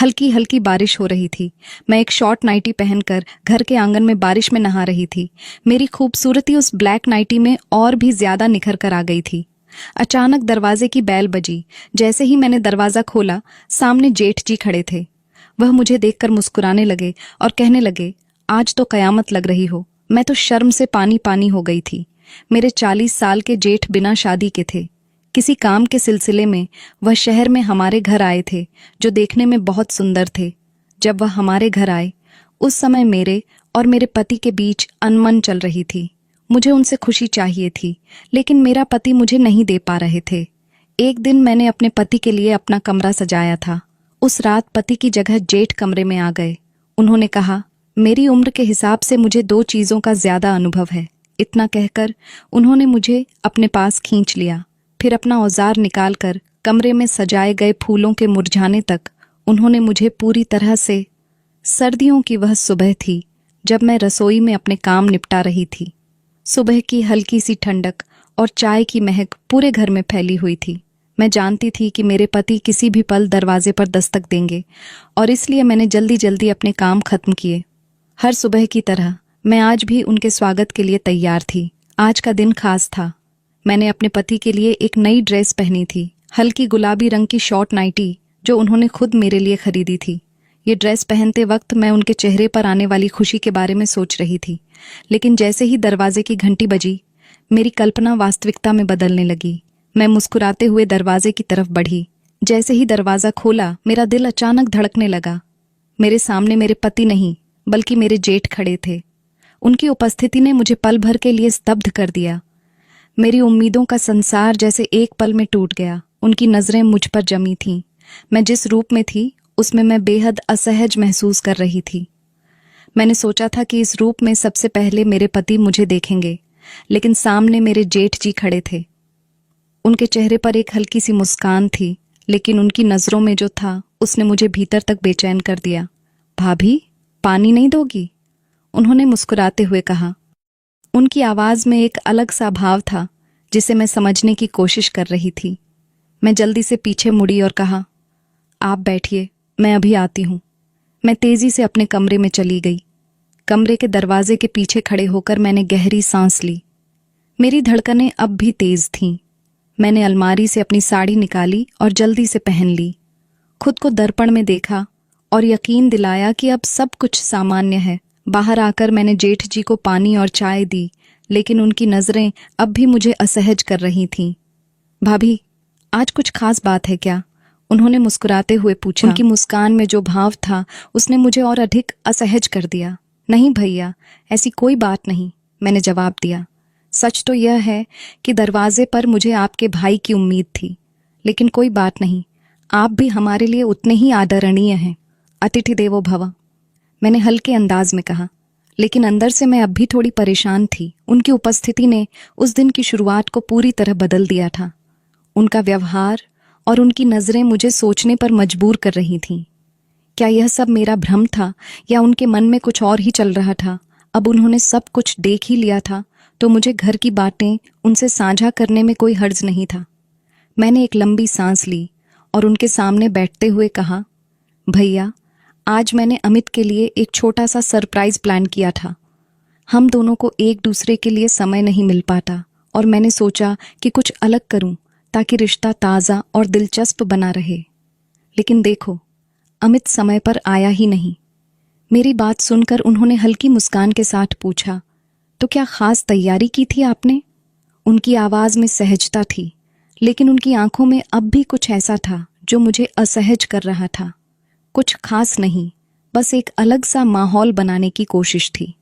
हल्की हल्की बारिश हो रही थी। मैं एक शॉर्ट नाइटी पहनकर घर के आंगन में बारिश में नहा रही थी। मेरी खूबसूरती उस ब्लैक नाइटी में और भी ज्यादा निखर कर आ गई थी। अचानक दरवाजे की बैल बजी। जैसे ही मैंने दरवाजा खोला, सामने जेठ जी खड़े थे। वह मुझे देखकर मुस्कुराने लगे और कहने लगे, आज तो कयामत लग रही हो। मैं तो शर्म से पानी पानी हो गई थी। मेरे 40 साल के जेठ बिना शादी के थे। किसी काम के सिलसिले में वह शहर में हमारे घर आए थे, जो देखने में बहुत सुंदर थे। जब वह हमारे घर आए, उस समय मेरे और मेरे पति के बीच अनमन चल रही थी। मुझे उनसे खुशी चाहिए थी, लेकिन मेरा पति मुझे नहीं दे पा रहे थे। एक दिन मैंने अपने पति के लिए अपना कमरा सजाया था। उस रात पति की जगह जेठ कमरे में आ गए। उन्होंने कहा, मेरी उम्र के हिसाब से मुझे 2 चीज़ों का ज्यादा अनुभव है। इतना कहकर उन्होंने मुझे अपने पास खींच लिया। फिर अपना औजार निकालकर कमरे में सजाए गए फूलों के मुरझाने तक उन्होंने मुझे पूरी तरह से। सर्दियों की वह सुबह थी, जब मैं रसोई में अपने काम निपटा रही थी। सुबह की हल्की सी ठंडक और चाय की महक पूरे घर में फैली हुई थी। मैं जानती थी कि मेरे पति किसी भी पल दरवाजे पर दस्तक देंगे, और इसलिए मैंने जल्दी जल्दी अपने काम खत्म किए। हर सुबह की तरह मैं आज भी उनके स्वागत के लिए तैयार थी। आज का दिन खास था। मैंने अपने पति के लिए एक नई ड्रेस पहनी थी, हल्की गुलाबी रंग की शॉर्ट नाइटी, जो उन्होंने खुद मेरे लिए खरीदी थी। ये ड्रेस पहनते वक्त मैं उनके चेहरे पर आने वाली खुशी के बारे में सोच रही थी, लेकिन जैसे ही दरवाजे की घंटी बजी, मेरी कल्पना वास्तविकता में बदलने लगी। मैं मुस्कुराते हुए दरवाजे की तरफ बढ़ी। जैसे ही दरवाजा खोला, मेरा दिल अचानक धड़कने लगा। मेरे सामने मेरे पति नहीं, बल्कि मेरे जेठ खड़े थे। उनकी उपस्थिति ने मुझे पल भर के लिए स्तब्ध कर दिया। मेरी उम्मीदों का संसार जैसे एक पल में टूट गया। उनकी नजरें मुझ पर जमी थीं। मैं जिस रूप में थी, उसमें मैं बेहद असहज महसूस कर रही थी। मैंने सोचा था कि इस रूप में सबसे पहले मेरे पति मुझे देखेंगे, लेकिन सामने मेरे जेठ जी खड़े थे। उनके चेहरे पर एक हल्की सी मुस्कान थी, लेकिन उनकी नजरों में जो था, उसने मुझे भीतर तक बेचैन कर दिया। भाभी, पानी नहीं दोगी? उन्होंने मुस्कुराते हुए कहा। उनकी आवाज में एक अलग सा भाव था, जिसे मैं समझने की कोशिश कर रही थी। मैं जल्दी से पीछे मुड़ी और कहा, आप बैठिए, मैं अभी आती हूँ। मैं तेजी से अपने कमरे में चली गई। कमरे के दरवाजे के पीछे खड़े होकर मैंने गहरी सांस ली। मेरी धड़कनें अब भी तेज थीं। मैंने अलमारी से अपनी साड़ी निकाली और जल्दी से पहन ली। खुद को दर्पण में देखा और यकीन दिलाया कि अब सब कुछ सामान्य है। बाहर आकर मैंने जेठ जी को पानी और चाय दी, लेकिन उनकी नजरें अब भी मुझे असहज कर रही थीं। भाभी, आज कुछ खास बात है क्या? उन्होंने मुस्कुराते हुए पूछा। उनकी मुस्कान में जो भाव था, उसने मुझे और अधिक असहज कर दिया। नहीं भैया, ऐसी कोई बात नहीं, मैंने जवाब दिया। सच तो यह है कि दरवाजे पर मुझे आपके भाई की उम्मीद थी, लेकिन कोई बात नहीं, आप भी हमारे लिए उतने ही आदरणीय हैं। अतिथि देवो भव, मैंने हल्के अंदाज में कहा, लेकिन अंदर से मैं अब भी थोड़ी परेशान थी। उनकी उपस्थिति ने उस दिन की शुरुआत को पूरी तरह बदल दिया था। उनका व्यवहार और उनकी नजरें मुझे सोचने पर मजबूर कर रही थीं। क्या यह सब मेरा भ्रम था, या उनके मन में कुछ और ही चल रहा था? अब उन्होंने सब कुछ देख ही लिया था, तो मुझे घर की बातें उनसे साझा करने में कोई हर्ज नहीं था। मैंने एक लंबी सांस ली और उनके सामने बैठते हुए कहा, भैया, आज मैंने अमित के लिए एक छोटा सा सरप्राइज प्लान किया था। हम दोनों को एक दूसरे के लिए समय नहीं मिल पाता, और मैंने सोचा कि कुछ अलग करूं ताकि रिश्ता ताज़ा और दिलचस्प बना रहे। लेकिन देखो, अमित समय पर आया ही नहीं। मेरी बात सुनकर उन्होंने हल्की मुस्कान के साथ पूछा, तो क्या खास तैयारी की थी आपने? उनकी आवाज में सहजता थी, लेकिन उनकी आंखों में अब भी कुछ ऐसा था जो मुझे असहज कर रहा था। कुछ खास नहीं, बस एक अलग सा माहौल बनाने की कोशिश थी।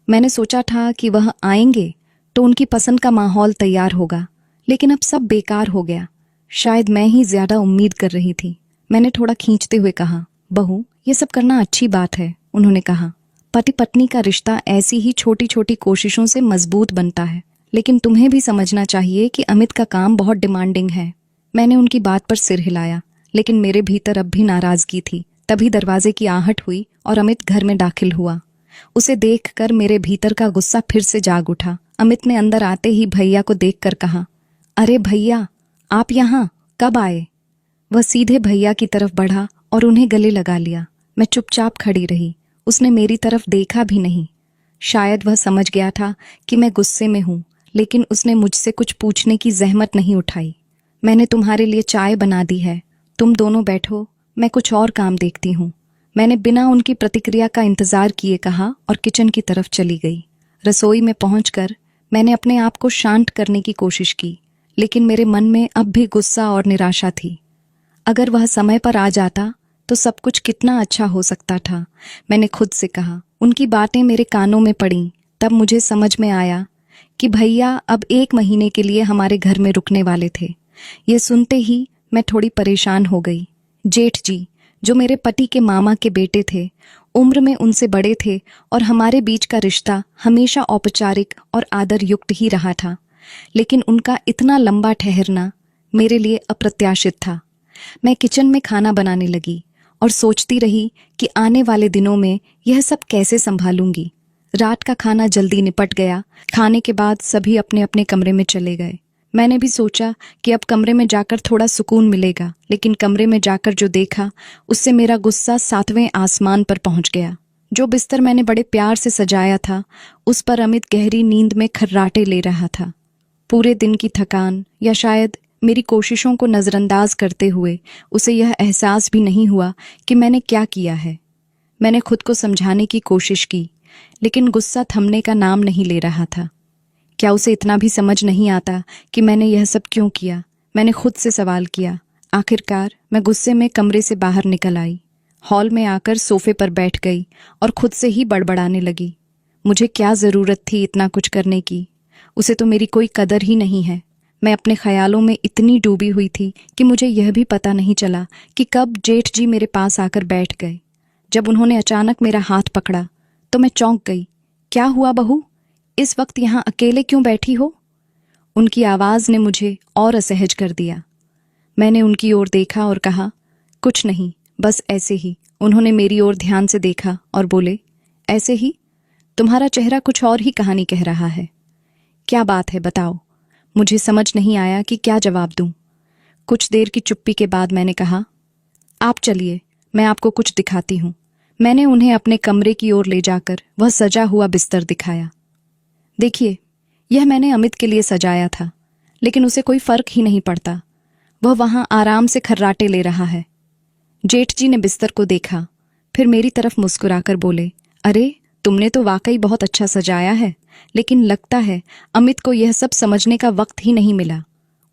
मैंने सोचा था कि वह आएंगे तो उनकी पसंद का माहौल तैयार होगा, लेकिन अब सब बेकार हो गया। शायद मैं ही ज्यादा उम्मीद कर रही थी। मैंने थोड़ा खींचते हुए कहा, बहू, ये सब करना अच्छी बात है। उन्होंने कहा, पति पत्नी का रिश्ता ऐसी ही छोटी छोटी कोशिशों से मजबूत बनता है, लेकिन तुम्हें भी समझना चाहिए कि अमित का काम बहुत डिमांडिंग है। मैंने उनकी बात पर सिर हिलाया, लेकिन मेरे भीतर अब भी नाराजगी थी। तभी दरवाजे की आहट हुई और अमित घर में दाखिल हुआ। उसे देखकर मेरे भीतर का गुस्सा फिर से जाग उठा। अमित ने अंदर आते ही भैया को देखकर कहा, अरे भैया, आप यहाँ कब आए? वह सीधे भैया की तरफ बढ़ा और उन्हें गले लगा लिया। मैं चुपचाप खड़ी रही। उसने मेरी तरफ देखा भी नहीं। शायद वह समझ गया था कि मैं गुस्से में हूँ, लेकिन उसने मुझसे कुछ पूछने की जहमत नहीं उठाई। मैंने तुम्हारे लिए चाय बना दी है, तुम दोनों बैठो, मैं कुछ और काम देखती हूँ। मैंने बिना उनकी प्रतिक्रिया का इंतजार किए कहा और किचन की तरफ चली गई। रसोई में पहुंचकर मैंने अपने आप को शांत करने की कोशिश की, लेकिन मेरे मन में अब भी गुस्सा और निराशा थी। अगर वह समय पर आ जाता तो सब कुछ कितना अच्छा हो सकता था, मैंने खुद से कहा। उनकी बातें मेरे कानों में पड़ीं। तब मुझे समझ में आया कि भैया अब 1 महीने के लिए हमारे घर में रुकने वाले थे। ये सुनते ही मैं थोड़ी परेशान हो गई। जेठ जी, जो मेरे पति के मामा के बेटे थे, उम्र में उनसे बड़े थे और हमारे बीच का रिश्ता हमेशा औपचारिक और आदर युक्त ही रहा था, लेकिन उनका इतना लंबा ठहरना मेरे लिए अप्रत्याशित था। मैं किचन में खाना बनाने लगी और सोचती रही कि आने वाले दिनों में यह सब कैसे संभालूंगी। रात का खाना जल्दी निपट गया। खाने के बाद सभी अपने अपने कमरे में चले गए। मैंने भी सोचा कि अब कमरे में जाकर थोड़ा सुकून मिलेगा, लेकिन कमरे में जाकर जो देखा उससे मेरा गुस्सा 7वें आसमान पर पहुंच गया। जो बिस्तर मैंने बड़े प्यार से सजाया था, उस पर अमित गहरी नींद में खर्राटे ले रहा था। पूरे दिन की थकान या शायद मेरी कोशिशों को नज़रअंदाज करते हुए उसे यह एहसास भी नहीं हुआ कि मैंने क्या किया है। मैंने खुद को समझाने की कोशिश की, लेकिन गुस्सा थमने का नाम नहीं ले रहा था। क्या उसे इतना भी समझ नहीं आता कि मैंने यह सब क्यों किया? मैंने खुद से सवाल किया। आखिरकार मैं गुस्से में कमरे से बाहर निकल आई। हॉल में आकर सोफे पर बैठ गई और खुद से ही बड़बड़ाने लगी। मुझे क्या ज़रूरत थी इतना कुछ करने की? उसे तो मेरी कोई कदर ही नहीं है। मैं अपने ख्यालों में इतनी डूबी हुई थी कि मुझे यह भी पता नहीं चला कि कब जेठ जी मेरे पास आकर बैठ गए। जब उन्होंने अचानक मेरा हाथ पकड़ा तो मैं चौंक गई। क्या हुआ बहू, इस वक्त यहाँ अकेले क्यों बैठी हो? उनकी आवाज़ ने मुझे और असहज कर दिया। मैंने उनकी ओर देखा और कहा, कुछ नहीं, बस ऐसे ही। उन्होंने मेरी ओर ध्यान से देखा और बोले, ऐसे ही? तुम्हारा चेहरा कुछ और ही कहानी कह रहा है। क्या बात है, बताओ। मुझे समझ नहीं आया कि क्या जवाब दूं। कुछ देर की चुप्पी के बाद मैंने कहा, आप चलिए, मैं आपको कुछ दिखाती हूँ। मैंने उन्हें अपने कमरे की ओर ले जाकर वह सजा हुआ बिस्तर दिखाया। देखिए, यह मैंने अमित के लिए सजाया था, लेकिन उसे कोई फर्क ही नहीं पड़ता। वह वहां आराम से खर्राटे ले रहा है। जेठ जी ने बिस्तर को देखा, फिर मेरी तरफ मुस्कुराकर बोले, अरे तुमने तो वाकई बहुत अच्छा सजाया है, लेकिन लगता है अमित को यह सब समझने का वक्त ही नहीं मिला।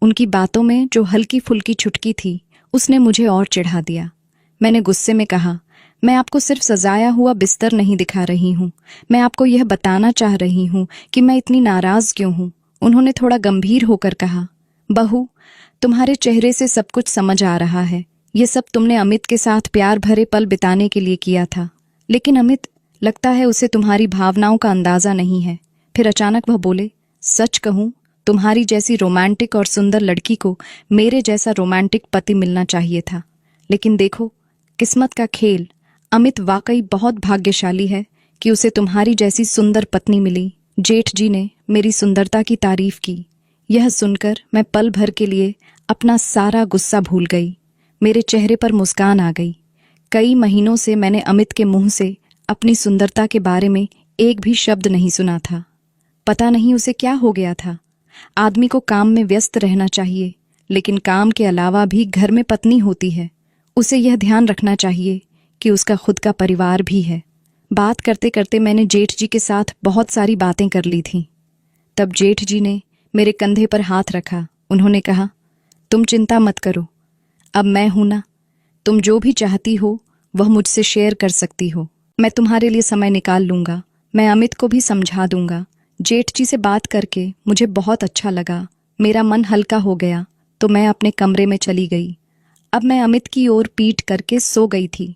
उनकी बातों में जो हल्की फुल्की छुटकी थी, उसने मुझे और चिढ़ा दिया। मैंने गुस्से में कहा, मैं आपको सिर्फ सजाया हुआ बिस्तर नहीं दिखा रही हूँ, मैं आपको यह बताना चाह रही हूँ कि मैं इतनी नाराज क्यों हूँ। उन्होंने थोड़ा गंभीर होकर कहा, बहू, तुम्हारे चेहरे से सब कुछ समझ आ रहा है। ये सब तुमने अमित के साथ प्यार भरे पल बिताने के लिए किया था, लेकिन अमित, लगता है उसे तुम्हारी भावनाओं का अंदाजा नहीं है। फिर अचानक वह बोले, सच कहूँ, तुम्हारी जैसी रोमांटिक और सुंदर लड़की को मेरे जैसा रोमांटिक पति मिलना चाहिए था। लेकिन देखो, किस्मत का खेल, अमित वाकई बहुत भाग्यशाली है कि उसे तुम्हारी जैसी सुंदर पत्नी मिली। जेठ जी ने मेरी सुंदरता की तारीफ की। यह सुनकर मैं पल भर के लिए अपना सारा गुस्सा भूल गई। मेरे चेहरे पर मुस्कान आ गई। कई महीनों से मैंने अमित के मुंह से अपनी सुंदरता के बारे में एक भी शब्द नहीं सुना था। पता नहीं उसे क्या हो गया था। आदमी को काम में व्यस्त रहना चाहिए, लेकिन काम के अलावा भी घर में पत्नी होती है। उसे यह ध्यान रखना चाहिए कि उसका खुद का परिवार भी है। बात करते करते मैंने जेठ जी के साथ बहुत सारी बातें कर ली थीं। तब जेठ जी ने मेरे कंधे पर हाथ रखा। उन्होंने कहा, तुम चिंता मत करो, अब मैं हूं ना। तुम जो भी चाहती हो वह मुझसे शेयर कर सकती हो। मैं तुम्हारे लिए समय निकाल लूँगा। मैं अमित को भी समझा दूंगा। जेठ जी से बात करके मुझे बहुत अच्छा लगा। मेरा मन हल्का हो गया तो मैं अपने कमरे में चली गई। अब मैं अमित की ओर पीठ करके सो गई थी।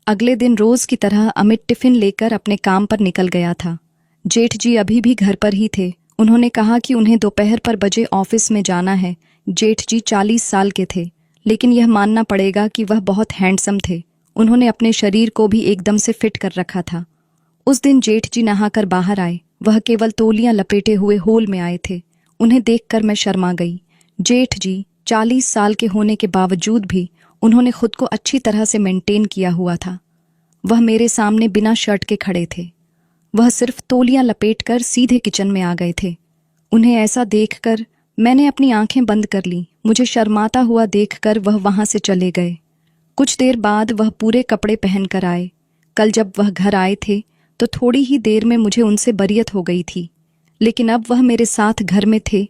अगले दिन रोज की तरह अमित टिफिन लेकर अपने काम पर निकल गया था। जेठ जी अभी भी घर पर ही थे। उन्होंने कहा कि उन्हें दोपहर पर बजे ऑफिस में जाना है। जेठ जी 40 साल के थे, लेकिन यह मानना पड़ेगा कि वह बहुत हैंडसम थे। उन्होंने अपने शरीर को भी एकदम से फिट कर रखा था। उस दिन जेठ जी नहाकर बाहर आए। वह केवल तौलियां लपेटे हुए हॉल में आए थे। उन्हें देखकर मैं शर्मा गई। जेठ जी 40 साल के होने के बावजूद भी उन्होंने खुद को अच्छी तरह से मेंटेन किया हुआ था। वह मेरे सामने बिना शर्ट के खड़े थे। वह सिर्फ तौलिया लपेटकर सीधे किचन में आ गए थे। उन्हें ऐसा देखकर मैंने अपनी आंखें बंद कर लीं। मुझे शर्माता हुआ देखकर वह वहां से चले गए। कुछ देर बाद वह पूरे कपड़े पहनकर आए। कल जब वह घर आए थे तो थोड़ी ही देर में मुझे उनसे बरियत हो गई थी, लेकिन अब वह मेरे साथ घर में थे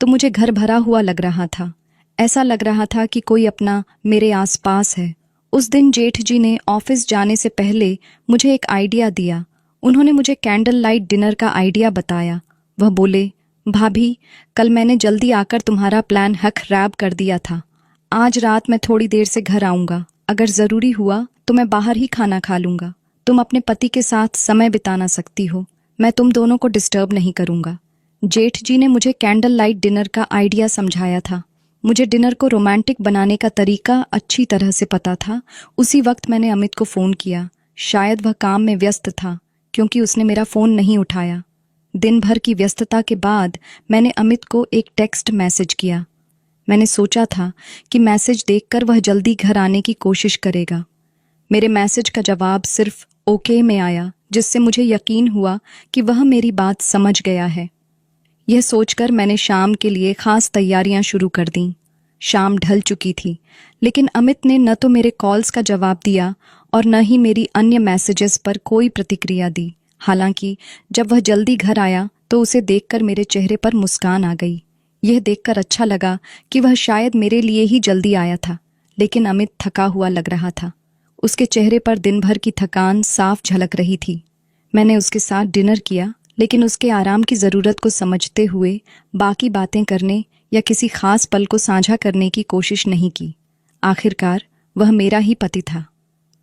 तो मुझे घर भरा हुआ लग रहा था। ऐसा लग रहा था कि कोई अपना मेरे आसपास है। उस दिन जेठ जी ने ऑफिस जाने से पहले मुझे एक आइडिया दिया। उन्होंने मुझे कैंडल लाइट डिनर का आइडिया बताया। वह बोले, भाभी, कल मैंने जल्दी आकर तुम्हारा प्लान हक रैब कर दिया था। आज रात मैं थोड़ी देर से घर आऊँगा। अगर ज़रूरी हुआ तो मैं बाहर ही खाना खा लूँगा। तुम अपने पति के साथ समय बिताना सकती हो। मैं तुम दोनों को डिस्टर्ब नहीं करूँगा। जेठ जी ने मुझे कैंडल लाइट डिनर का आइडिया समझाया था। मुझे डिनर को रोमांटिक बनाने का तरीका अच्छी तरह से पता था। उसी वक्त मैंने अमित को फ़ोन किया। शायद वह काम में व्यस्त था क्योंकि उसने मेरा फ़ोन नहीं उठाया। दिन भर की व्यस्तता के बाद मैंने अमित को एक टेक्स्ट मैसेज किया। मैंने सोचा था कि मैसेज देखकर वह जल्दी घर आने की कोशिश करेगा। मेरे मैसेज का जवाब सिर्फ ओके में आया, जिससे मुझे यकीन हुआ कि वह मेरी बात समझ गया है। यह सोचकर मैंने शाम के लिए खास तैयारियां शुरू कर दीं। शाम ढल चुकी थी, लेकिन अमित ने न तो मेरे कॉल्स का जवाब दिया और न ही मेरी अन्य मैसेजेस पर कोई प्रतिक्रिया दी। हालांकि जब वह जल्दी घर आया तो उसे देखकर मेरे चेहरे पर मुस्कान आ गई। यह देखकर अच्छा लगा कि वह शायद मेरे लिए ही जल्दी आया था, लेकिन अमित थका हुआ लग रहा था। उसके चेहरे पर दिन भर की थकान साफ झलक रही थी। मैंने उसके साथ डिनर किया, लेकिन उसके आराम की ज़रूरत को समझते हुए बाकी बातें करने या किसी खास पल को साझा करने की कोशिश नहीं की। आखिरकार वह मेरा ही पति था।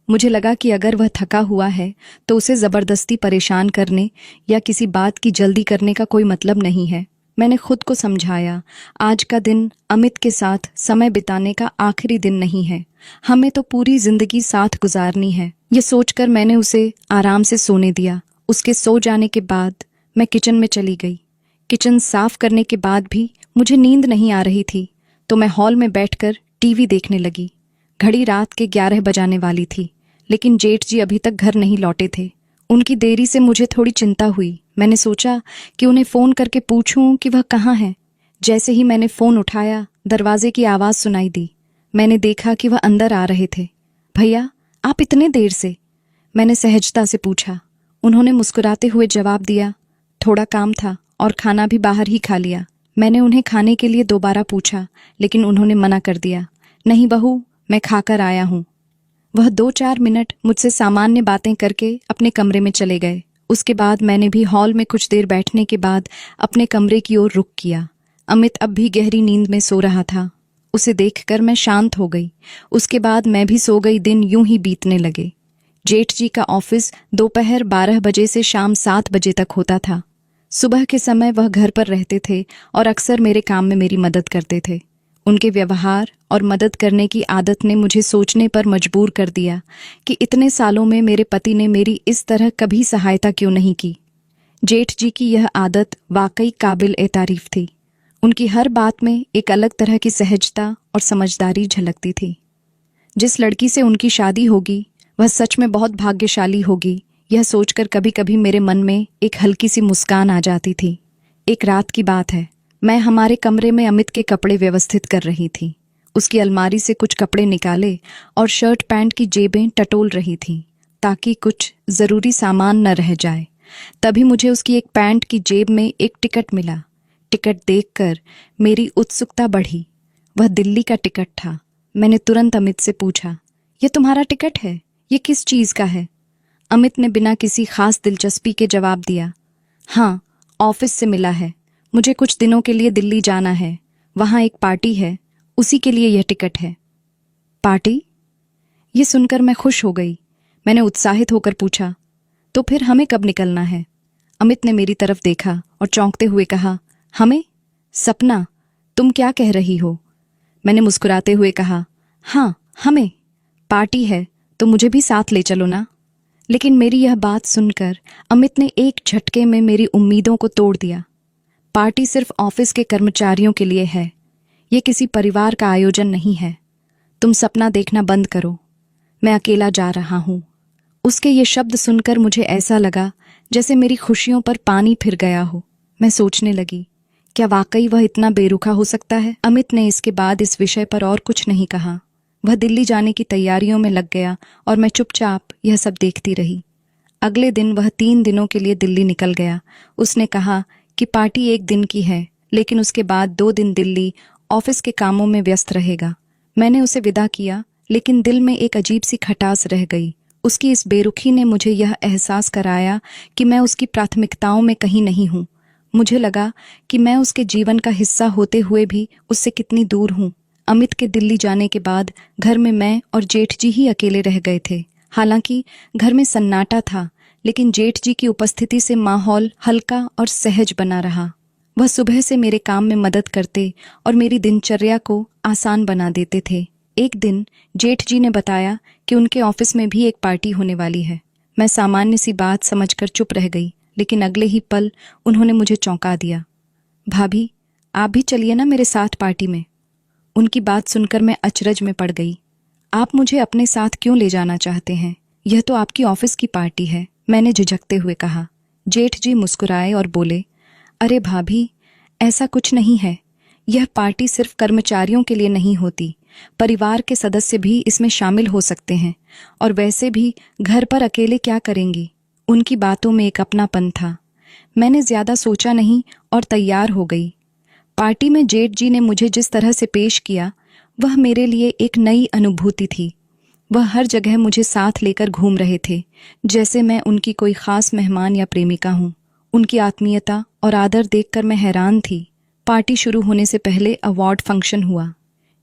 मुझे लगा कि अगर वह थका हुआ है तो उसे ज़बरदस्ती परेशान करने या किसी बात की जल्दी करने का कोई मतलब नहीं है। मैंने खुद को समझाया, आज का दिन अमित के साथ समय बिताने का आखिरी दिन नहीं है। हमें तो पूरी जिंदगी साथ गुजारनी है। यह सोचकर मैंने उसे आराम से सोने दिया। उसके सो जाने के बाद मैं किचन में चली गई। किचन साफ करने के बाद भी मुझे नींद नहीं आ रही थी, तो मैं हॉल में बैठकर टीवी देखने लगी। घड़ी रात के 11 बजाने वाली थी, लेकिन जेठ जी अभी तक घर नहीं लौटे थे। उनकी देरी से मुझे थोड़ी चिंता हुई। मैंने सोचा कि उन्हें फ़ोन करके पूछूं कि वह कहाँ हैं। जैसे ही मैंने फ़ोन उठाया, दरवाजे की आवाज़ सुनाई दी। मैंने देखा कि वह अंदर आ रहे थे। भैया, आप इतने देर से? मैंने सहजता से पूछा। उन्होंने मुस्कुराते हुए जवाब दिया, थोड़ा काम था और खाना भी बाहर ही खा लिया। मैंने उन्हें खाने के लिए दोबारा पूछा, लेकिन उन्होंने मना कर दिया। नहीं बहू, मैं खाकर आया हूँ। वह 2-4 मिनट मुझसे सामान्य बातें करके अपने कमरे में चले गए। उसके बाद मैंने भी हॉल में कुछ देर बैठने के बाद अपने कमरे की ओर रुख किया। अमित अब भी गहरी नींद में सो रहा था। उसे देखकर मैं शांत हो गई। उसके बाद मैं भी सो गई। दिन यूं ही बीतने लगे। जेठ जी का ऑफिस दोपहर 12 बजे से शाम 7 बजे तक होता था। सुबह के समय वह घर पर रहते थे और अक्सर मेरे काम में मेरी मदद करते थे। उनके व्यवहार और मदद करने की आदत ने मुझे सोचने पर मजबूर कर दिया कि इतने सालों में मेरे पति ने मेरी इस तरह कभी सहायता क्यों नहीं की। जेठ जी की यह आदत वाकई काबिल ए तारीफ थी। उनकी हर बात में एक अलग तरह की सहजता और समझदारी झलकती थी। जिस लड़की से उनकी शादी होगी वह सच में बहुत भाग्यशाली होगी, यह सोचकर कभी कभी मेरे मन में एक हल्की सी मुस्कान आ जाती थी। एक रात की बात है, मैं हमारे कमरे में अमित के कपड़े व्यवस्थित कर रही थी। उसकी अलमारी से कुछ कपड़े निकाले और शर्ट पैंट की जेबें टटोल रही थीं, ताकि कुछ ज़रूरी सामान न रह जाए। तभी मुझे उसकी एक पैंट की जेब में एक टिकट मिला। टिकट देखकर मेरी उत्सुकता बढ़ी। वह दिल्ली का टिकट था। मैंने तुरंत अमित से पूछा, यह तुम्हारा टिकट है? ये किस चीज़ का है? अमित ने बिना किसी खास दिलचस्पी के जवाब दिया, हाँ, ऑफिस से मिला है। मुझे कुछ दिनों के लिए दिल्ली जाना है। वहाँ एक पार्टी है, उसी के लिए यह टिकट है। पार्टी? ये सुनकर मैं खुश हो गई। मैंने उत्साहित होकर पूछा, तो फिर हमें कब निकलना है? अमित ने मेरी तरफ देखा और चौंकते हुए कहा, हमें? सपना, तुम क्या कह रही हो? मैंने मुस्कुराते हुए कहा, हाँ, हमें। पार्टी है तो मुझे भी साथ ले चलो ना। लेकिन मेरी यह बात सुनकर अमित ने एक झटके में मेरी उम्मीदों को तोड़ दिया। पार्टी सिर्फ ऑफिस के कर्मचारियों के लिए है, ये किसी परिवार का आयोजन नहीं है। तुम सपना देखना बंद करो, मैं अकेला जा रहा हूँ। उसके ये शब्द सुनकर मुझे ऐसा लगा जैसे मेरी खुशियों पर पानी फिर गया हो। मैं सोचने लगी, क्या वाकई वह इतना बेरुखा हो सकता है? अमित ने इसके बाद इस विषय पर और कुछ नहीं कहा। वह दिल्ली जाने की तैयारियों में लग गया और मैं चुपचाप यह सब देखती रही। अगले दिन वह 3 दिनों के लिए दिल्ली निकल गया। उसने कहा कि पार्टी 1 दिन की है, लेकिन उसके बाद 2 दिन दिल्ली ऑफिस के कामों में व्यस्त रहेगा। मैंने उसे विदा किया, लेकिन दिल में एक अजीब सी खटास रह गई। उसकी इस बेरुखी ने मुझे यह एहसास कराया कि मैं उसकी प्राथमिकताओं में कहीं नहीं हूँ। मुझे लगा कि मैं उसके जीवन का हिस्सा होते हुए भी उससे कितनी दूर हूँ। अमित के दिल्ली जाने के बाद घर में मैं और जेठ जी ही अकेले रह गए थे। हालांकि घर में सन्नाटा था, लेकिन जेठ जी की उपस्थिति से माहौल हल्का और सहज बना रहा। वह सुबह से मेरे काम में मदद करते और मेरी दिनचर्या को आसान बना देते थे। एक दिन जेठ जी ने बताया कि उनके ऑफिस में भी एक पार्टी होने वाली है। मैं सामान्य सी बात समझकर चुप रह गई, लेकिन अगले ही पल उन्होंने मुझे चौंका दिया। भाभी, आप भी चलिए ना मेरे साथ पार्टी में। उनकी बात सुनकर मैं अचरज में पड़ गई। आप मुझे अपने साथ क्यों ले जाना चाहते हैं? यह तो आपकी ऑफिस की पार्टी है, मैंने झिझकते हुए कहा। जेठ जी मुस्कुराए और बोले, अरे भाभी, ऐसा कुछ नहीं है। यह पार्टी सिर्फ कर्मचारियों के लिए नहीं होती, परिवार के सदस्य भी इसमें शामिल हो सकते हैं। और वैसे भी घर पर अकेले क्या करेंगी? उनकी बातों में एक अपनापन था। मैंने ज्यादा सोचा नहीं और तैयार हो गई। पार्टी में जेठ जी ने मुझे जिस तरह से पेश किया, वह मेरे लिए एक नई अनुभूति थी। वह हर जगह मुझे साथ लेकर घूम रहे थे, जैसे मैं उनकी कोई खास मेहमान या प्रेमिका हूँ। उनकी आत्मीयता और आदर देखकर मैं हैरान थी। पार्टी शुरू होने से पहले अवार्ड फंक्शन हुआ।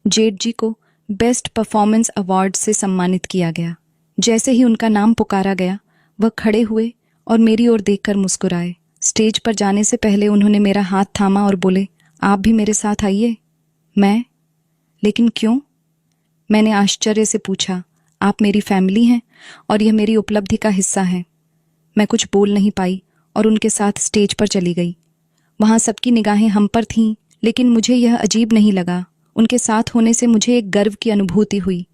जेठ जी को बेस्ट परफॉर्मेंस अवार्ड से सम्मानित किया गया। जैसे ही उनका नाम पुकारा गया, वह खड़े हुए और मेरी ओर देखकर मुस्कुराए। स्टेज पर जाने से पहले उन्होंने मेरा हाथ थामा और बोले, आप भी मेरे साथ आइए। मैं, लेकिन क्यों? मैंने आश्चर्य से पूछा। आप मेरी फैमिली हैं और यह मेरी उपलब्धि का हिस्सा है। मैं कुछ बोल नहीं पाई और उनके साथ स्टेज पर चली गई। वहाँ सबकी निगाहें हम पर थीं, लेकिन मुझे यह अजीब नहीं लगा। उनके साथ होने से मुझे एक गर्व की अनुभूति हुई।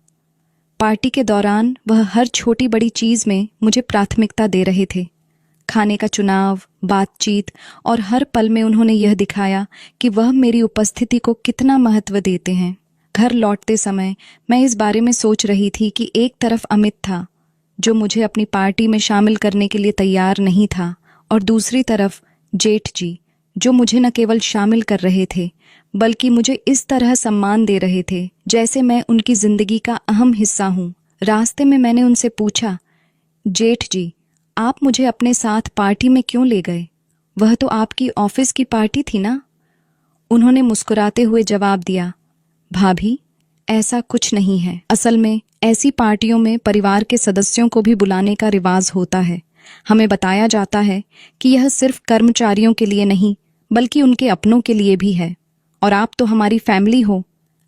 पार्टी के दौरान वह हर छोटी बड़ी चीज में मुझे प्राथमिकता दे रहे थे। खाने का चुनाव, बातचीत और हर पल में उन्होंने यह दिखाया कि वह मेरी उपस्थिति को कितना महत्व देते हैं। घर लौटते समय मैं इस बारे में सोच रही थी कि एक तरफ अमित था, जो मुझे अपनी पार्टी में शामिल करने के लिए तैयार नहीं था, और दूसरी तरफ जेठ जी, जो मुझे न केवल शामिल कर रहे थे, बल्कि मुझे इस तरह सम्मान दे रहे थे जैसे मैं उनकी जिंदगी का अहम हिस्सा हूँ। रास्ते में मैंने उनसे पूछा, जेठ जी, आप मुझे अपने साथ पार्टी में क्यों ले गए? वह तो आपकी ऑफिस की पार्टी थी ना? उन्होंने मुस्कुराते हुए जवाब दिया, भाभी, ऐसा कुछ नहीं है। असल में ऐसी पार्टियों में परिवार के सदस्यों को भी बुलाने का रिवाज होता है। हमें बताया जाता है कि यह सिर्फ कर्मचारियों के लिए नहीं, बल्कि उनके अपनों के लिए भी है। और आप तो हमारी फैमिली हो।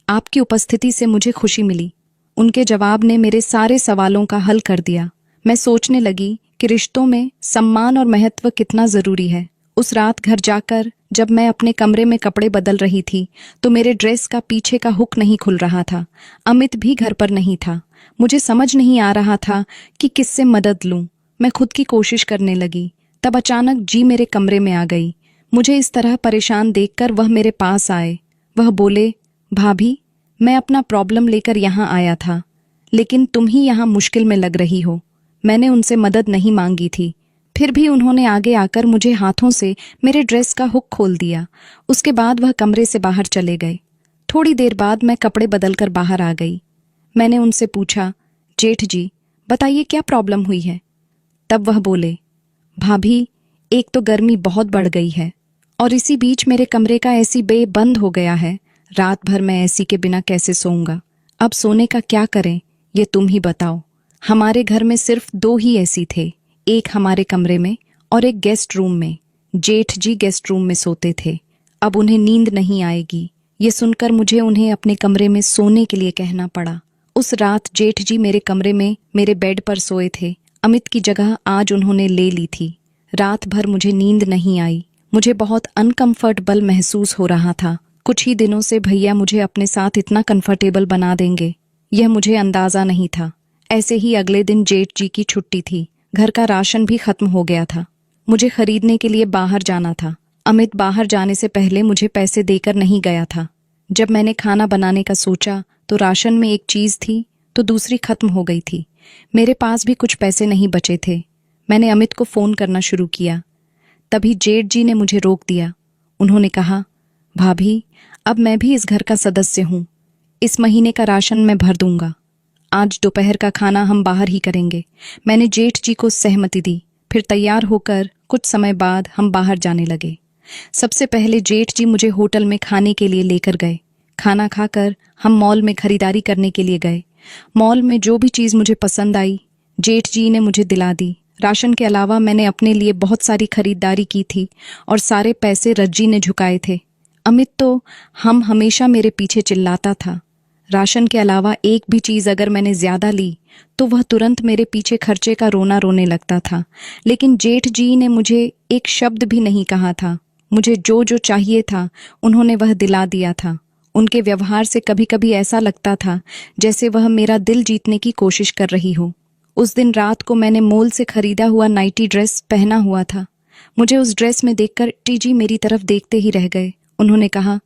आपकी उपस्थिति से मुझे खुशी मिली। उनके जवाब ने मेरे सारे सवालों का हल कर दिया। मैं सोचने लगी कि रिश्तों में सम्मान और महत्व कितना जरूरी है। उस रात घर जाकर जब मैं अपने कमरे में कपड़े बदल रही थी, तो मेरे ड्रेस का पीछे का हुक नहीं खुल रहा था। अमित भी घर पर नहीं था। मुझे समझ नहीं आ रहा था कि किससे मदद लूं। मैं खुद की कोशिश करने लगी। तब अचानक जी मेरे कमरे में आ गई। मुझे इस तरह परेशान देखकर वह मेरे पास आए। वह बोले, भाभी, मैं अपना प्रॉब्लम लेकर यहाँ आया था, लेकिन तुम ही यहाँ मुश्किल में लग रही हो। मैंने उनसे मदद नहीं मांगी थी, फिर भी उन्होंने आगे आकर मुझे हाथों से मेरे ड्रेस का हुक खोल दिया। उसके बाद वह कमरे से बाहर चले गए। थोड़ी देर बाद मैं कपड़े बदलकर बाहर आ गई। मैंने उनसे पूछा, जेठ जी, बताइए क्या प्रॉब्लम हुई है? तब वह बोले, भाभी, एक तो गर्मी बहुत बढ़ गई है और इसी बीच मेरे कमरे का एसी बंद हो गया है। रात भर मैं एसी के बिना कैसे सोऊंगा? अब सोने का क्या करें, ये तुम ही बताओ। हमारे घर में सिर्फ 2 ही एसी थे, एक हमारे कमरे में और एक गेस्ट रूम में। जेठ जी गेस्ट रूम में सोते थे। अब उन्हें नींद नहीं आएगी। ये सुनकर मुझे उन्हें अपने कमरे में सोने के लिए कहना पड़ा। उस रात जेठ जी मेरे कमरे में मेरे बेड पर सोए थे। अमित की जगह आज उन्होंने ले ली थी। रात भर मुझे नींद नहीं आई। मुझे बहुत अनकंफर्टेबल महसूस हो रहा था। कुछ ही दिनों से भैया मुझे अपने साथ इतना कंफर्टेबल बना देंगे। यह मुझे अंदाजा नहीं था। ऐसे ही अगले दिन जेठ जी की छुट्टी थी। घर का राशन भी खत्म हो गया था। मुझे खरीदने के लिए बाहर जाना था। अमित बाहर जाने से पहले मुझे पैसे देकर नहीं गया था। जब मैंने खाना बनाने का सोचा तो राशन में एक चीज़ थी तो दूसरी खत्म हो गई थी। मेरे पास भी कुछ पैसे नहीं बचे थे। मैंने अमित को फ़ोन करना शुरू किया। तभी जेठ जी ने मुझे रोक दिया। उन्होंने कहा, भाभी, अब मैं भी इस घर का सदस्य हूँ। इस महीने का राशन मैं भर दूंगा। आज दोपहर का खाना हम बाहर ही करेंगे। मैंने जेठ जी को सहमति दी। फिर तैयार होकर कुछ समय बाद हम बाहर जाने लगे। सबसे पहले जेठ जी मुझे होटल में खाने के लिए लेकर गए। खाना खाकर हम मॉल में खरीदारी करने के लिए गए। मॉल में जो भी चीज़ मुझे पसंद आई जेठ जी ने मुझे दिला दी। राशन के अलावा मैंने अपने लिए बहुत सारी खरीदारी की थी और सारे पैसे रज्जी ने झुकाए थे। अमित तो हम हमेशा मेरे पीछे चिल्लाता था। राशन के अलावा एक भी चीज़ अगर मैंने ज़्यादा ली तो वह तुरंत मेरे पीछे खर्चे का रोना रोने लगता था। लेकिन जेठ जी ने मुझे एक शब्द भी नहीं कहा था। मुझे जो जो चाहिए था उन्होंने वह दिला दिया था। उनके व्यवहार से कभी कभी ऐसा लगता था जैसे वह मेरा दिल जीतने की कोशिश कर रही हो। उस दिन रात को मैंने मॉल से खरीदा हुआ नाइटी ड्रेस पहना हुआ था। मुझे उस ड्रेस में देखकर टीजी मेरी तरफ देखते ही रह गए। उन्होंने कहा,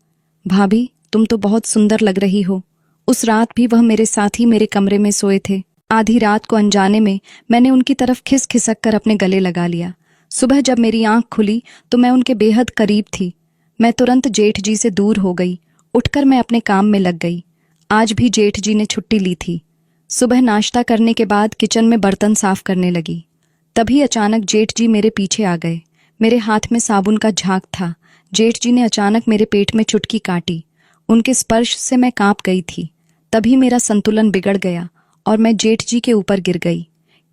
भाभी, तुम तो बहुत सुंदर लग रही हो। उस रात भी वह मेरे साथ ही मेरे कमरे में सोए थे। आधी रात को अनजाने में मैंने उनकी तरफ खिसक कर अपने गले लगा लिया। सुबह जब मेरी आंख खुली तो मैं उनके बेहद करीब थी। मैं तुरंत जेठ जी से दूर हो गई। उठकर मैं अपने काम में लग गई। आज भी जेठ जी ने छुट्टी ली थी। सुबह नाश्ता करने के बाद किचन में बर्तन साफ करने लगी। तभी अचानक जेठ जी मेरे पीछे आ गए। मेरे हाथ में साबुन का झाग था। जेठ जी ने अचानक मेरे पेट में चुटकी काटी। उनके स्पर्श से मैं कांप गई थी। तभी मेरा संतुलन बिगड़ गया और मैं जेठ जी के ऊपर गिर गई।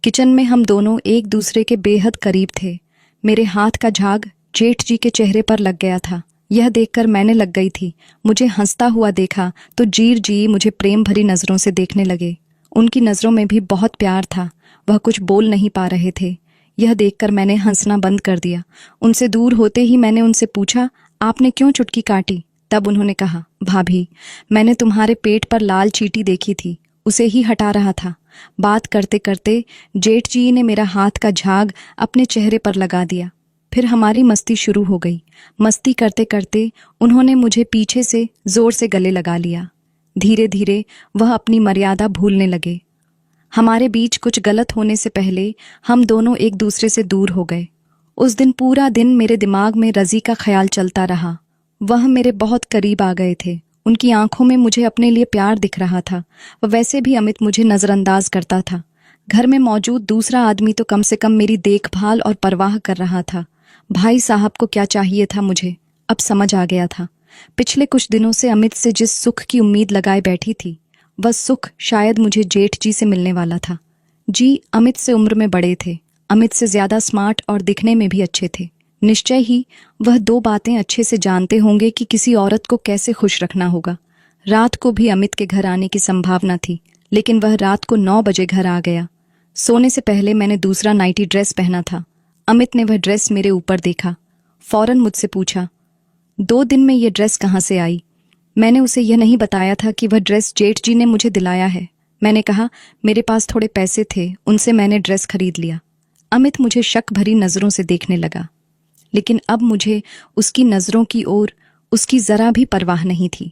किचन में हम दोनों एक दूसरे के बेहद करीब थे। मेरे हाथ का झाग जेठ जी के चेहरे पर लग गया था। यह देखकर मैंने लग गई थी। मुझे हंसता हुआ देखा तो जीर जी मुझे प्रेम भरी नज़रों से देखने लगे। उनकी नज़रों में भी बहुत प्यार था। वह कुछ बोल नहीं पा रहे थे। यह देखकर मैंने हंसना बंद कर दिया। उनसे दूर होते ही मैंने उनसे पूछा, आपने क्यों चुटकी काटी? तब उन्होंने कहा, भाभी, मैंने तुम्हारे पेट पर लाल चींटी देखी थी, उसे ही हटा रहा था। बात करते करते जेठ जी ने मेरा हाथ का झाग अपने चेहरे पर लगा दिया। फिर हमारी मस्ती शुरू हो गई। मस्ती करते करते उन्होंने मुझे पीछे से जोर से गले लगा लिया। धीरे धीरे वह अपनी मर्यादा भूलने लगे। हमारे बीच कुछ गलत होने से पहले हम दोनों एक दूसरे से दूर हो गए। उस दिन पूरा दिन मेरे दिमाग में रज़ी का ख्याल चलता रहा। वह मेरे बहुत करीब आ गए थे। उनकी आंखों में मुझे अपने लिए प्यार दिख रहा था। वैसे भी अमित मुझे नज़रअंदाज करता था। घर में मौजूद दूसरा आदमी तो कम से कम मेरी देखभाल और परवाह कर रहा था। भाई साहब को क्या चाहिए था मुझे अब समझ आ गया था। पिछले कुछ दिनों से अमित से जिस सुख की उम्मीद लगाए बैठी थी वह सुख शायद मुझे जेठ जी से मिलने वाला था। जी अमित से उम्र में बड़े थे। अमित से ज़्यादा स्मार्ट और दिखने में भी अच्छे थे। निश्चय ही वह दो बातें अच्छे से जानते होंगे कि किसी औरत को कैसे खुश रखना होगा। रात को भी अमित के घर आने की संभावना थी, लेकिन वह रात को 9 बजे घर आ गया। सोने से पहले मैंने दूसरा नाइटी ड्रेस पहना था। अमित ने वह ड्रेस मेरे ऊपर देखा। फौरन मुझसे पूछा, 2 दिन में ये ड्रेस कहाँ से आई? मैंने उसे यह नहीं बताया था कि वह ड्रेस जेठ जी ने मुझे दिलाया है। मैंने कहा, मेरे पास थोड़े पैसे थे, उनसे मैंने ड्रेस खरीद लिया। अमित मुझे शक भरी नज़रों से देखने लगा, लेकिन अब मुझे उसकी नज़रों की ओर उसकी ज़रा भी परवाह नहीं थी,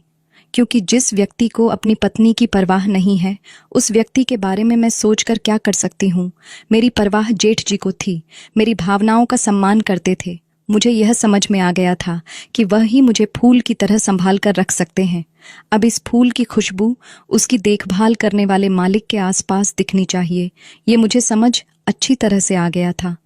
क्योंकि जिस व्यक्ति को अपनी पत्नी की परवाह नहीं है उस व्यक्ति के बारे में मैं सोचकर क्या कर सकती हूँ। मेरी परवाह जेठ जी को थी। मेरी भावनाओं का सम्मान करते थे। मुझे यह समझ में आ गया था कि वह ही मुझे फूल की तरह संभाल कर रख सकते हैं। अब इस फूल की खुशबू उसकी देखभाल करने वाले मालिक के आसपास दिखनी चाहिए। ये मुझे समझ अच्छी तरह से आ गया था।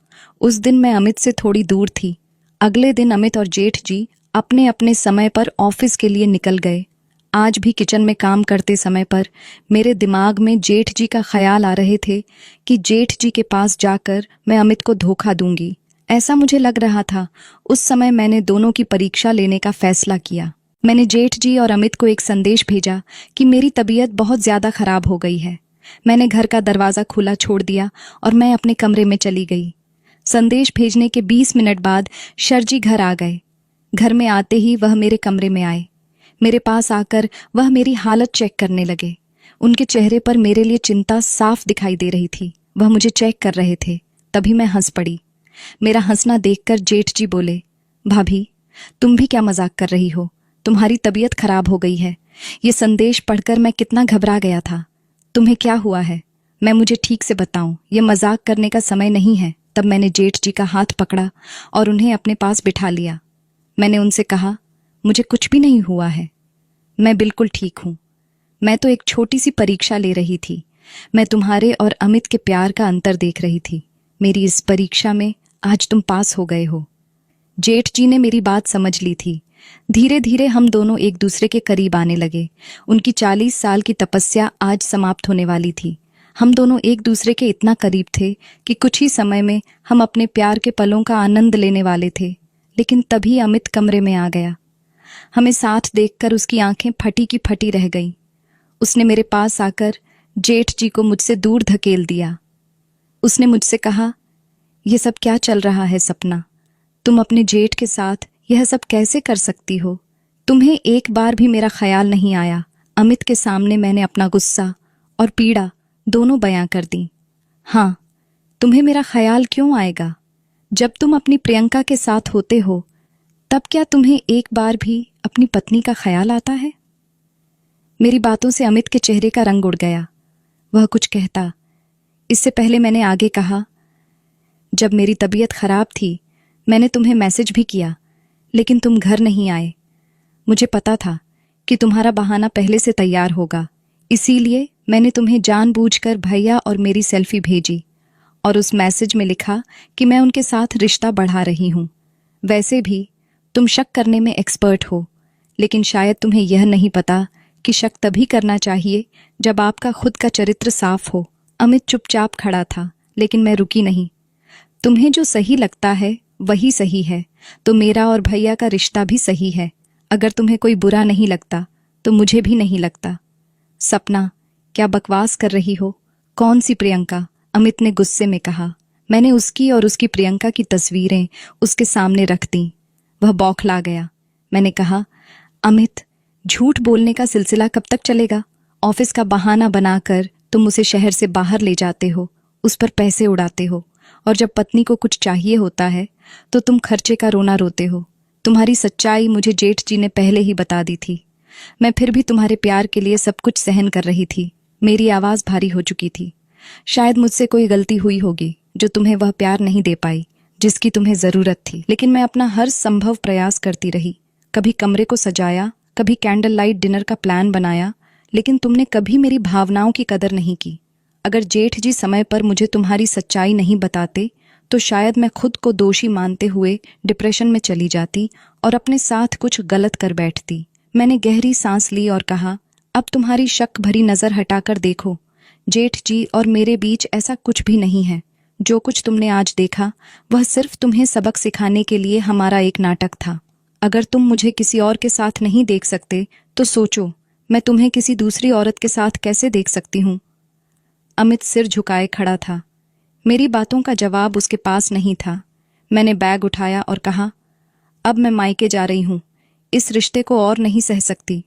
उस दिन मैं अमित से थोड़ी दूर थी। अगले दिन अमित और जेठ जी अपने अपने समय पर ऑफिस के लिए निकल गए। आज भी किचन में काम करते समय पर मेरे दिमाग में जेठ जी का ख्याल आ रहे थे कि जेठ जी के पास जाकर मैं अमित को धोखा दूंगी। ऐसा मुझे लग रहा था। उस समय मैंने दोनों की परीक्षा लेने का फैसला किया। मैंने जेठ जी और अमित को एक संदेश भेजा कि मेरी तबीयत बहुत ज़्यादा खराब हो गई है। मैंने घर का दरवाज़ा खुला छोड़ दिया और मैं अपने कमरे में चली गई। संदेश भेजने के 20 मिनट बाद शर्जी घर आ गए। घर में आते ही वह मेरे कमरे में आए। मेरे पास आकर वह मेरी हालत चेक करने लगे। उनके चेहरे पर मेरे लिए चिंता साफ दिखाई दे रही थी। वह मुझे चेक कर रहे थे। तभी मैं हंस पड़ी। मेरा हंसना देखकर जेठ जी बोले, भाभी, तुम भी क्या मजाक कर रही हो? तुम्हारी तबीयत खराब हो गई है। ये संदेश पढ़कर मैं कितना घबरा गया था। तुम्हें क्या हुआ है? मैं मुझे ठीक से बताऊं, ये मजाक करने का समय नहीं है। तब मैंने जेठ जी का हाथ पकड़ा और उन्हें अपने पास बिठा लिया। मैंने उनसे कहा, मुझे कुछ भी नहीं हुआ है, मैं बिल्कुल ठीक हूं। मैं तो एक छोटी सी परीक्षा ले रही थी। मैं तुम्हारे और अमित के प्यार का अंतर देख रही थी। मेरी इस परीक्षा में आज तुम पास हो गए हो। जेठ जी ने मेरी बात समझ ली थी। धीरे धीरे हम दोनों एक दूसरे के करीब आने लगे। उनकी 40 साल की तपस्या आज समाप्त होने वाली थी। हम दोनों एक दूसरे के इतना करीब थे कि कुछ ही समय में हम अपने प्यार के पलों का आनंद लेने वाले थे। लेकिन तभी अमित कमरे में आ गया। हमें साथ देखकर उसकी आंखें फटी की फटी रह गईं। उसने मेरे पास आकर जेठ जी को मुझसे दूर धकेल दिया। उसने मुझसे कहा, यह सब क्या चल रहा है सपना? तुम अपने जेठ के साथ यह सब कैसे कर सकती हो? तुम्हें एक बार भी मेरा ख्याल नहीं आया। अमित के सामने मैंने अपना गुस्सा और पीड़ा दोनों बयां कर दी। हाँ, तुम्हें मेरा ख्याल क्यों आएगा? जब तुम अपनी प्रियंका के साथ होते हो तब क्या तुम्हें एक बार भी अपनी पत्नी का ख्याल आता है? मेरी बातों से अमित के चेहरे का रंग उड़ गया। वह कुछ कहता। इससे पहले मैंने आगे कहा, जब मेरी तबीयत खराब थी मैंने तुम्हें मैसेज भी किया, लेकिन तुम घर नहीं आए। मुझे पता था कि तुम्हारा बहाना पहले से तैयार होगा, इसीलिए मैंने तुम्हें जानबूझकर भैया और मेरी सेल्फी भेजी और उस मैसेज में लिखा कि मैं उनके साथ रिश्ता बढ़ा रही हूं। वैसे भी तुम शक करने में एक्सपर्ट हो, लेकिन शायद तुम्हें यह नहीं पता कि शक तभी करना चाहिए जब आपका खुद का चरित्र साफ हो। अमित चुपचाप खड़ा था, लेकिन मैं रुकी नहीं। तुम्हें जो सही लगता है वही सही है, तो मेरा और भैया का रिश्ता भी सही है। अगर तुम्हें कोई बुरा नहीं लगता तो मुझे भी नहीं लगता। सपना, क्या बकवास कर रही हो? कौन सी प्रियंका? अमित ने गुस्से में कहा। मैंने उसकी और उसकी प्रियंका की तस्वीरें उसके सामने रख दी। वह बौखला गया। मैंने कहा, अमित, झूठ बोलने का सिलसिला कब तक चलेगा? ऑफिस का बहाना बनाकर तुम उसे शहर से बाहर ले जाते हो, उस पर पैसे उड़ाते हो, और जब पत्नी को कुछ चाहिए होता है तो तुम खर्चे का रोना रोते हो। तुम्हारी सच्चाई मुझे जेठ जी ने पहले ही बता दी थी। मैं फिर भी तुम्हारे प्यार के लिए सब कुछ सहन कर रही थी। मेरी आवाज भारी हो चुकी थी। शायद मुझसे कोई गलती हुई होगी जो तुम्हें वह प्यार नहीं दे पाई जिसकी तुम्हें जरूरत थी, लेकिन मैं अपना हर संभव प्रयास करती रही। कभी कमरे को सजाया, कभी कैंडल लाइट डिनर का प्लान बनाया, लेकिन तुमने कभी मेरी भावनाओं की कदर नहीं की। अगर जेठ जी समय पर मुझे तुम्हारी सच्चाई नहीं बताते तो शायद मैं खुद को दोषी मानते हुए डिप्रेशन में चली जाती और अपने साथ कुछ गलत कर बैठती। मैंने गहरी सांस ली और कहा, अब तुम्हारी शक भरी नजर हटाकर देखो, जेठ जी और मेरे बीच ऐसा कुछ भी नहीं है। जो कुछ तुमने आज देखा वह सिर्फ तुम्हें सबक सिखाने के लिए हमारा एक नाटक था। अगर तुम मुझे किसी और के साथ नहीं देख सकते तो सोचो, मैं तुम्हें किसी दूसरी औरत के साथ कैसे देख सकती हूँ? अमित सिर झुकाए खड़ा था। मेरी बातों का जवाब उसके पास नहीं था। मैंने बैग उठाया और कहा, अब मैं मायके जा रही हूँ, इस रिश्ते को और नहीं सह सकती।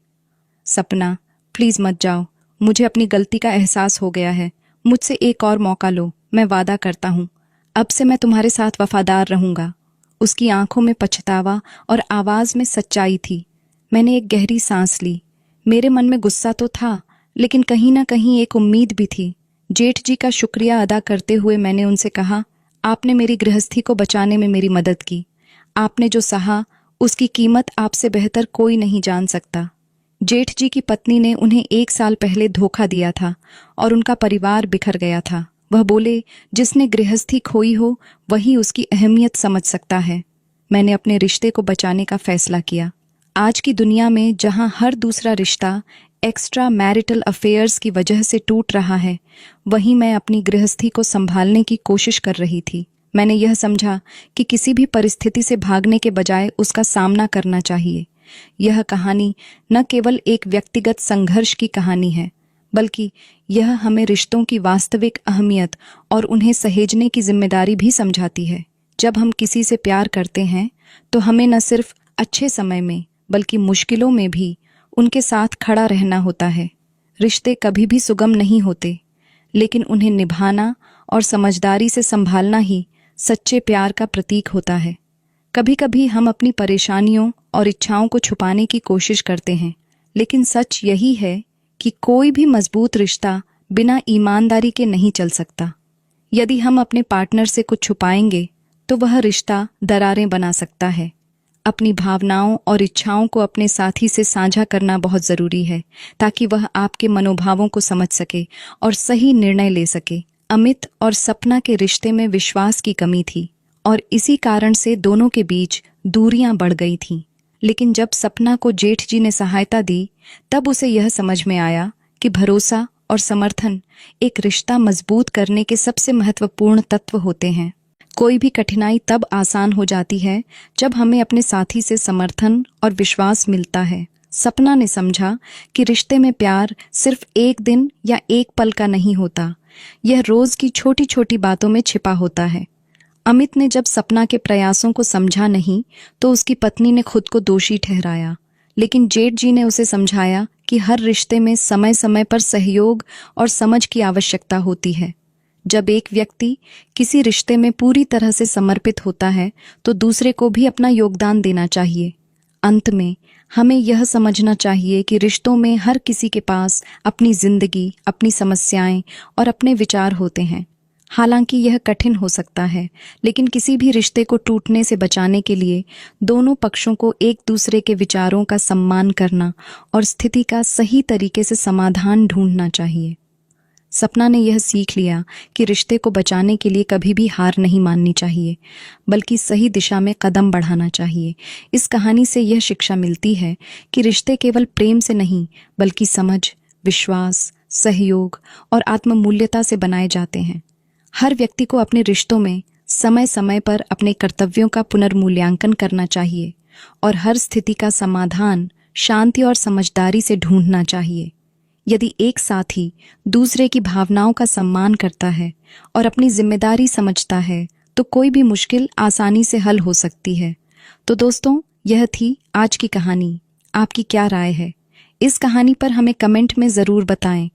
सपना, प्लीज मत जाओ, मुझे अपनी गलती का एहसास हो गया है। मुझसे एक और मौका लो, मैं वादा करता हूँ, अब से मैं तुम्हारे साथ वफादार रहूंगा। उसकी आंखों में पछतावा और आवाज में सच्चाई थी। मैंने एक गहरी सांस ली। मेरे मन में गुस्सा तो था, लेकिन कहीं ना कहीं एक उम्मीद भी थी। जेठ जी का शुक्रिया अदा करते हुए मैंने उनसे कहा, आपने मेरी गृहस्थी को बचाने में मेरी मदद की। आपने जो सहा उसकी कीमत आपसे बेहतर कोई नहीं जान सकता। जेठ जी की पत्नी ने उन्हें 1 साल पहले धोखा दिया था और उनका परिवार बिखर गया था। वह बोले, जिसने गृहस्थी खोई हो वही उसकी अहमियत समझ सकता है। मैंने अपने रिश्ते को बचाने का फैसला किया। आज की दुनिया में जहां हर दूसरा रिश्ता एक्स्ट्रा मैरिटल अफेयर्स की वजह से टूट रहा है, वहीं मैं अपनी गृहस्थी को संभालने की कोशिश कर रही थी। मैंने यह समझा कि किसी भी परिस्थिति से भागने के बजाय उसका सामना करना चाहिए। यह कहानी न केवल एक व्यक्तिगत संघर्ष की कहानी है, बल्कि यह हमें रिश्तों की वास्तविक अहमियत और उन्हें सहेजने की जिम्मेदारी भी समझाती है। जब हम किसी से प्यार करते हैं तो हमें न सिर्फ अच्छे समय में बल्कि मुश्किलों में भी उनके साथ खड़ा रहना होता है। रिश्ते कभी भी सुगम नहीं होते, लेकिन उन्हें निभाना और समझदारी से संभालना ही सच्चे प्यार का प्रतीक होता है। कभी कभी हम अपनी परेशानियों और इच्छाओं को छुपाने की कोशिश करते हैं, लेकिन सच यही है कि कोई भी मजबूत रिश्ता बिना ईमानदारी के नहीं चल सकता। यदि हम अपने पार्टनर से कुछ छुपाएंगे तो वह रिश्ता दरारें बना सकता है। अपनी भावनाओं और इच्छाओं को अपने साथी से साझा करना बहुत ज़रूरी है, ताकि वह आपके मनोभावों को समझ सके और सही निर्णय ले सके। अमित और सपना के रिश्ते में विश्वास की कमी थी और इसी कारण से दोनों के बीच दूरियां बढ़ गई थीं। लेकिन जब सपना को जेठ जी ने सहायता दी, तब उसे यह समझ में आया कि भरोसा और समर्थन एक रिश्ता मजबूत करने के सबसे महत्वपूर्ण तत्व होते हैं। कोई भी कठिनाई तब आसान हो जाती है जब हमें अपने साथी से समर्थन और विश्वास मिलता है। सपना ने समझा कि रिश्ते में प्यार सिर्फ एक दिन या एक पल का नहीं होता, यह रोज की छोटी छोटी बातों में छिपा होता है। अमित ने जब सपना के प्रयासों को समझा नहीं तो उसकी पत्नी ने खुद को दोषी ठहराया, लेकिन जेठ जी ने उसे समझाया कि हर रिश्ते में समय समय पर सहयोग और समझ की आवश्यकता होती है। जब एक व्यक्ति किसी रिश्ते में पूरी तरह से समर्पित होता है तो दूसरे को भी अपना योगदान देना चाहिए। अंत में हमें यह समझना चाहिए कि रिश्तों में हर किसी के पास अपनी जिंदगी, अपनी समस्याएं और अपने विचार होते हैं। हालांकि यह कठिन हो सकता है, लेकिन किसी भी रिश्ते को टूटने से बचाने के लिए दोनों पक्षों को एक दूसरे के विचारों का सम्मान करना और स्थिति का सही तरीके से समाधान ढूंढना चाहिए। सपना ने यह सीख लिया कि रिश्ते को बचाने के लिए कभी भी हार नहीं माननी चाहिए, बल्कि सही दिशा में कदम बढ़ाना चाहिए। इस कहानी से यह शिक्षा मिलती है कि रिश्ते केवल प्रेम से नहीं, बल्कि समझ, विश्वास, सहयोग और आत्ममूल्यता से बनाए जाते हैं। हर व्यक्ति को अपने रिश्तों में समय समय पर अपने कर्तव्यों का पुनर्मूल्यांकन करना चाहिए और हर स्थिति का समाधान शांति और समझदारी से ढूंढना चाहिए। यदि एक साथी दूसरे की भावनाओं का सम्मान करता है और अपनी जिम्मेदारी समझता है, तो कोई भी मुश्किल आसानी से हल हो सकती है। तो दोस्तों, यह थी आज की कहानी। आपकी क्या राय है? इस कहानी पर हमें कमेंट में ज़रूर बताएं